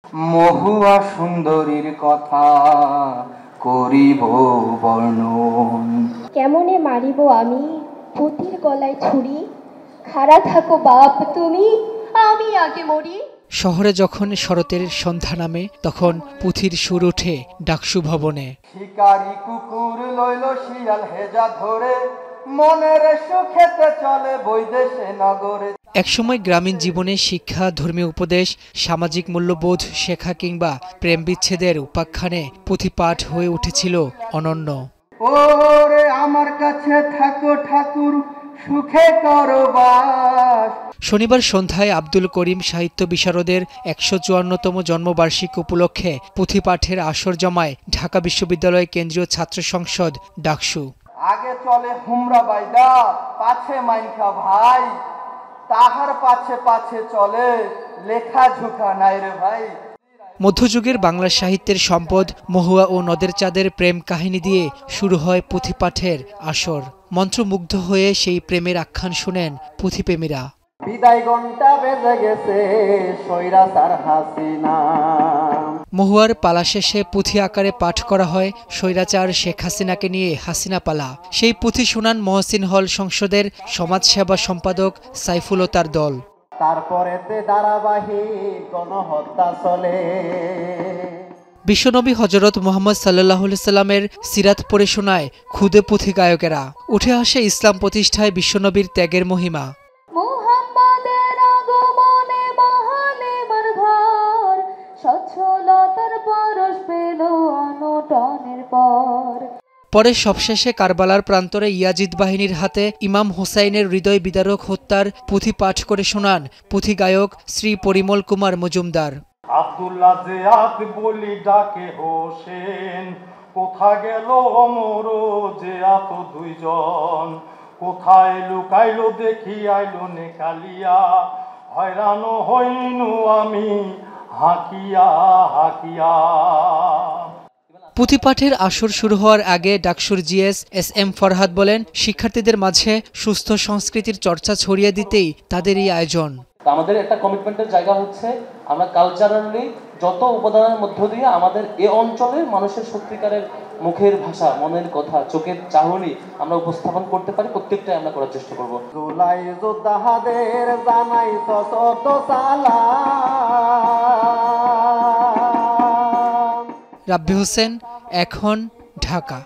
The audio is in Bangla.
মহুয়া সুন্দরীর কথা করিব বর্ণন। কেমনে মারিব আমি পুতির গলায় ছুরি, খাড়া থাকো বাপ তুমি, আমি আগে মরি। শহরে যখন শরতের সন্ধ্যা নামে তখন পুথির সুর ওঠে ডাকসু ভবনে। শিকারি কুকুর লইল শিয়াল হেজা ধরে, মনের সুখেতে চলে বৈদেশে নগরে। একসময় গ্রামীণ জীবনে শিক্ষা, ধর্মীয় উপদেশ, সামাজিক মূল্যবোধ শেখা কিংবা প্রেম বিচ্ছেদের উপাখ্যানে পুঁথিপাঠ হয়ে উঠেছিল অনন্য। ওরে আমার কাছে থাকো ঠাকুর, সুখে করো বাস। শনিবার সন্ধ্যায় আব্দুল করিম সাহিত্য বিশারদের ১৫৪তম জন্মবার্ষিকী উপলক্ষে পুঁথিপাঠের আসর জমায় ঢাকা বিশ্ববিদ্যালয় কেন্দ্রীয় ছাত্র সংসদ ডাকসু। আগে চলে হুমরা বাইদা, পাছে মাইনখা ভাই, তাহার পাছে পাছে চলে লেখা ঝুঁকা নাই রে ভাই। মধ্যযুগের বাংলা সাহিত্যের সম্পদ মহুয়া ও নদের চাঁদের প্রেম কাহিনী দিয়ে শুরু হয় পুঁথিপাঠের আসর। মন্ত্রমুগ্ধ হয়ে সেই প্রেমের আখ্যান শুনেন পুঁথিপ্রেমীরা। বিদায় ঘন্টা বেজে গেছে স্বৈরাচার হাসিনা। মহুয়ার পালা শেষে পুঁথি আকারে পাঠ করা হয় স্বৈরাচার শেখ হাসিনাকে নিয়ে হাসিনা পালা। সেই পুঁথি শোনান মহসিন হল সংসদের সমাজসেবা সম্পাদক সাইফুল ও তার দল। তারপরেতে ধারাবাহিক গণহত্যা চলে। বিশ্বনবী হযরত মুহাম্মদ সাল্লাল্লাহু আলাইহি সাল্লামের সিরাত পড়ে শোনায় খুদে পুঁথি গায়কেরা। উঠে আসে ইসলাম প্রতিষ্ঠায় বিশ্বনবীর ত্যাগের মহিমা। মুহাম্মাদের আগমনে মহালেমার ঘর, সচ্ছলতার পরশ পেল অনটনের পর। পরে সবশেষে কারবালার প্রান্তরে ইয়াজিদ বাহিনীর হাতে ইমাম হোসাইনের হৃদয় বিদারক হত্যার পুঁথি পাঠ করে শোনান পুঁথি গায়ক শ্রী পরিমল কুমার মজুমদার। আব্দুল্লাহ জিয়াদ বলি ডাকে হোসেন, কোথা গেল অমর জিয়াত দুইজন, কোথায় লুকাইলো দেখি আইলো নেকালিয়া, হয়রান হইনু আমি হাকিয়া হাকিয়া। পুঁথিপাঠের আসর শুরু হওয়ার আগে ডাকসুর জিএস এস এম ফরহাদ বলেন, শিক্ষার্থীদের মাঝে সুস্থ সংস্কৃতির চর্চা ছড়িয়ে দিতেই তাদের এই আয়োজন। আমাদের একটা কমিটমেন্টের জায়গা হচ্ছে আমরা কালচারালি যত উপাদানের মধ্য দিয়ে আমাদের এই অঞ্চলের মানুষের সত্যিকারের মুখের ভাষা, মনের কথা, চোখের চাহনি আমরা উপস্থাপন করতে পারি, প্রত্যেকটাই আমরা করার চেষ্টা করব। জুলাই যোদ্ধাদের জানাই শত সালাম। রাব্বি হোসেন, এখন, ঢাকা।